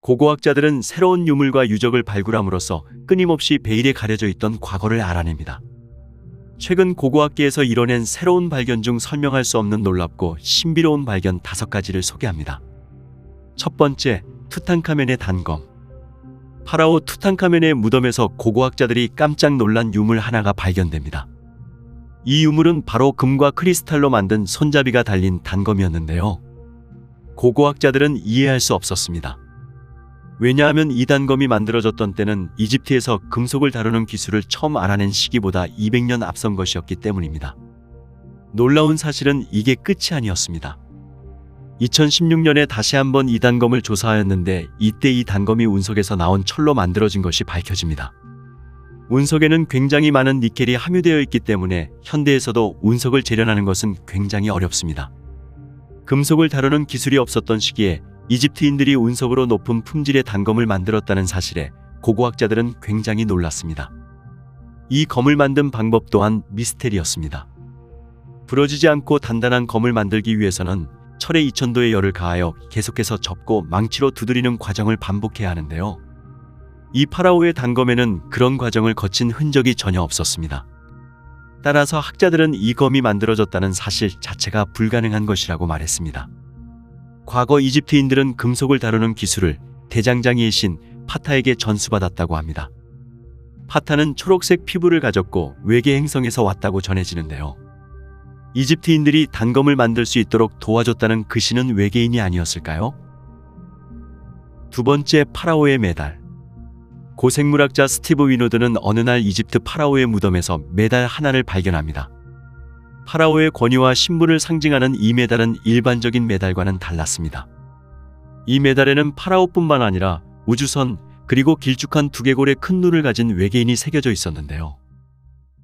고고학자들은 새로운 유물과 유적을 발굴함으로써 끊임없이 베일에 가려져 있던 과거를 알아냅니다. 최근 고고학계에서 이뤄낸 새로운 발견 중 설명할 수 없는 놀랍고 신비로운 발견 5가지를 소개합니다. 첫 번째, 투탕카멘의 단검. 파라오 투탕카멘의 무덤에서 고고학자들이 깜짝 놀란 유물 하나가 발견됩니다. 이 유물은 바로 금과 크리스탈로 만든 손잡이가 달린 단검이었는데요. 고고학자들은 이해할 수 없었습니다. 왜냐하면 이 단검이 만들어졌던 때는 이집트에서 금속을 다루는 기술을 처음 알아낸 시기보다 200년 앞선 것이었기 때문입니다. 놀라운 사실은 이게 끝이 아니었습니다. 2016년에 다시 한번 이 단검을 조사하였는데 이때 이 단검이 운석에서 나온 철로 만들어진 것이 밝혀집니다. 운석에는 굉장히 많은 니켈이 함유되어 있기 때문에 현대에서도 운석을 재련하는 것은 굉장히 어렵습니다. 금속을 다루는 기술이 없었던 시기에 이집트인들이 운석으로 높은 품질의 단검을 만들었다는 사실에 고고학자들은 굉장히 놀랐습니다. 이 검을 만든 방법 또한 미스테리였습니다. 부러지지 않고 단단한 검을 만들기 위해서는 철에 2000도의 열을 가하여 계속해서 접고 망치로 두드리는 과정을 반복해야 하는데요. 이 파라오의 단검에는 그런 과정을 거친 흔적이 전혀 없었습니다. 따라서 학자들은 이 검이 만들어졌다는 사실 자체가 불가능한 것이라고 말했습니다. 과거 이집트인들은 금속을 다루는 기술을 대장장이의 신 파타에게 전수받았다고 합니다. 파타는 초록색 피부를 가졌고 외계 행성에서 왔다고 전해지는데요. 이집트인들이 단검을 만들 수 있도록 도와줬다는 그 신은 외계인이 아니었을까요? 두 번째, 파라오의 메달. 고생물학자 스티브 위노드는 어느 날 이집트 파라오의 무덤에서 메달 하나를 발견합니다. 파라오의 권위와 신분을 상징하는 이 메달은 일반적인 메달과는 달랐습니다. 이 메달에는 파라오뿐만 아니라 우주선 그리고 길쭉한 두개골의 큰 눈을 가진 외계인이 새겨져 있었는데요.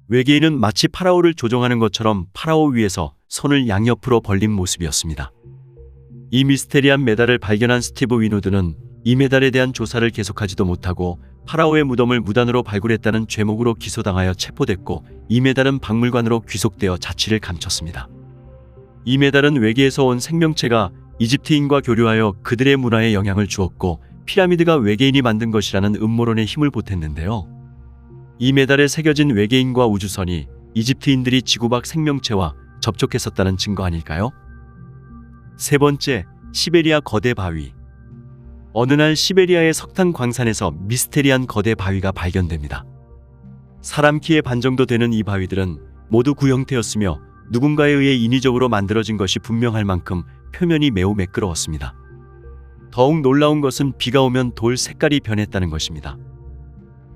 외계인은 마치 파라오를 조종하는 것처럼 파라오 위에서 손을 양옆으로 벌린 모습이었습니다. 이 미스테리한 메달을 발견한 스티브 위노드는 이 메달에 대한 조사를 계속하지도 못하고 파라오의 무덤을 무단으로 발굴했다는 죄목으로 기소당하여 체포됐고 이 메달은 박물관으로 귀속되어 자취를 감췄습니다. 이 메달은 외계에서 온 생명체가 이집트인과 교류하여 그들의 문화에 영향을 주었고 피라미드가 외계인이 만든 것이라는 음모론에 힘을 보탰는데요. 이 메달에 새겨진 외계인과 우주선이 이집트인들이 지구밖 생명체와 접촉했었다는 증거 아닐까요? 세 번째, 시베리아 거대 바위. 어느 날 시베리아의 석탄 광산에서 미스테리한 거대 바위가 발견됩니다. 사람 키의 반 정도 되는 이 바위들은 모두 구형태였으며 누군가에 의해 인위적으로 만들어진 것이 분명할 만큼 표면이 매우 매끄러웠습니다. 더욱 놀라운 것은 비가 오면 돌 색깔이 변했다는 것입니다.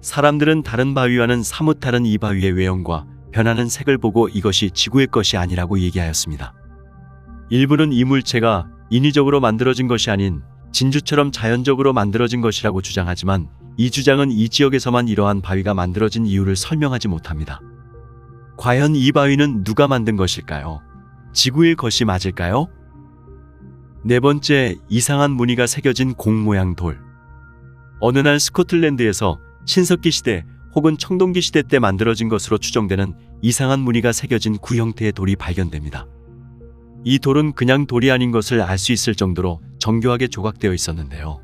사람들은 다른 바위와는 사뭇 다른 이 바위의 외형과 변하는 색을 보고 이것이 지구의 것이 아니라고 얘기하였습니다. 일부는 이 물체가 인위적으로 만들어진 것이 아닌 진주처럼 자연적으로 만들어진 것이라고 주장하지만 이 주장은 이 지역에서만 이러한 바위가 만들어진 이유를 설명하지 못합니다. 과연 이 바위는 누가 만든 것일까요? 지구의 것이 맞을까요? 네 번째, 이상한 무늬가 새겨진 공 모양 돌. 어느 날 스코틀랜드에서 신석기 시대 혹은 청동기 시대 때 만들어진 것으로 추정되는 이상한 무늬가 새겨진 구 형태의 돌이 발견됩니다. 이 돌은 그냥 돌이 아닌 것을 알 수 있을 정도로 정교하게 조각되어 있었는데요.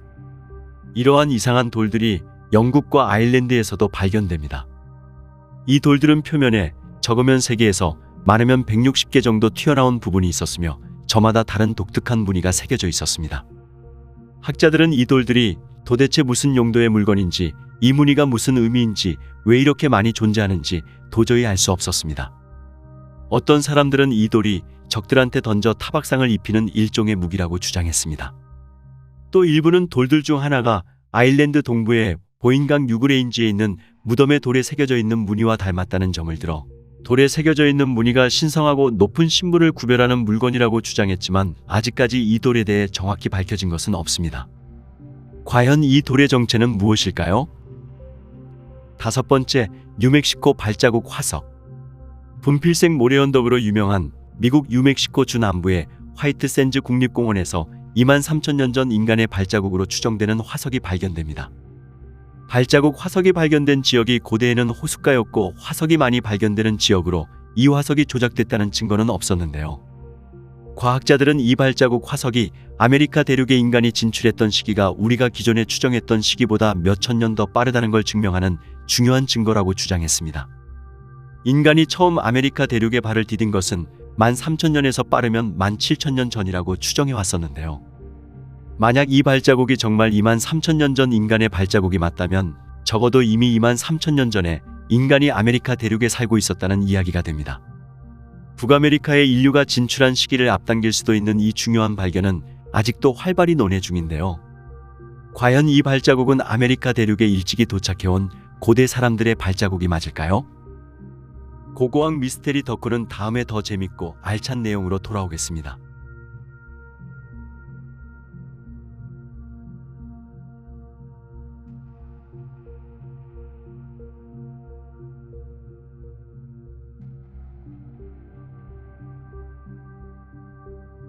이러한 이상한 돌들이 영국과 아일랜드에서도 발견됩니다. 이 돌들은 표면에 적으면 3개에서 많으면 160개 정도 튀어나온 부분이 있었으며 저마다 다른 독특한 무늬가 새겨져 있었습니다. 학자들은 이 돌들이 도대체 무슨 용도의 물건인지, 이 무늬가 무슨 의미인지, 왜 이렇게 많이 존재하는지 도저히 알 수 없었습니다. 어떤 사람들은 이 돌이 적들한테 던져 타박상을 입히는 일종의 무기라고 주장했습니다. 또 일부는 돌들 중 하나가 아일랜드 동부의 보인강 유그레인지에 있는 무덤의 돌에 새겨져 있는 무늬와 닮았다는 점을 들어 돌에 새겨져 있는 무늬가 신성하고 높은 신분을 구별하는 물건이라고 주장했지만 아직까지 이 돌에 대해 정확히 밝혀진 것은 없습니다. 과연 이 돌의 정체는 무엇일까요? 다섯 번째, 뉴멕시코 발자국 화석. 분필색 모래 언덕으로 유명한 미국 뉴멕시코주 남부의 화이트 샌즈 국립공원에서 23,000년 전 인간의 발자국으로 추정되는 화석이 발견됩니다. 발자국 화석이 발견된 지역이 고대에는 호숫가였고 화석이 많이 발견되는 지역으로 이 화석이 조작됐다는 증거는 없었는데요. 과학자들은 이 발자국 화석이 아메리카 대륙에 인간이 진출했던 시기가 우리가 기존에 추정했던 시기보다 몇천 년 더 빠르다는 걸 증명하는 중요한 증거라고 주장했습니다. 인간이 처음 아메리카 대륙에 발을 디딘 것은 13,000년에서 빠르면 17,000년 전이라고 추정해 왔었는데요. 만약 이 발자국이 정말 23,000년 전 인간의 발자국이 맞다면 적어도 이미 23,000년 전에 인간이 아메리카 대륙에 살고 있었다는 이야기가 됩니다. 북아메리카에 인류가 진출한 시기를 앞당길 수도 있는 이 중요한 발견은 아직도 활발히 논의 중인데요. 과연 이 발자국은 아메리카 대륙에 일찍이 도착해온 고대 사람들의 발자국이 맞을까요? 고고학 미스테리 덕후는 다음에 더 재밌고 알찬 내용으로 돌아오겠습니다.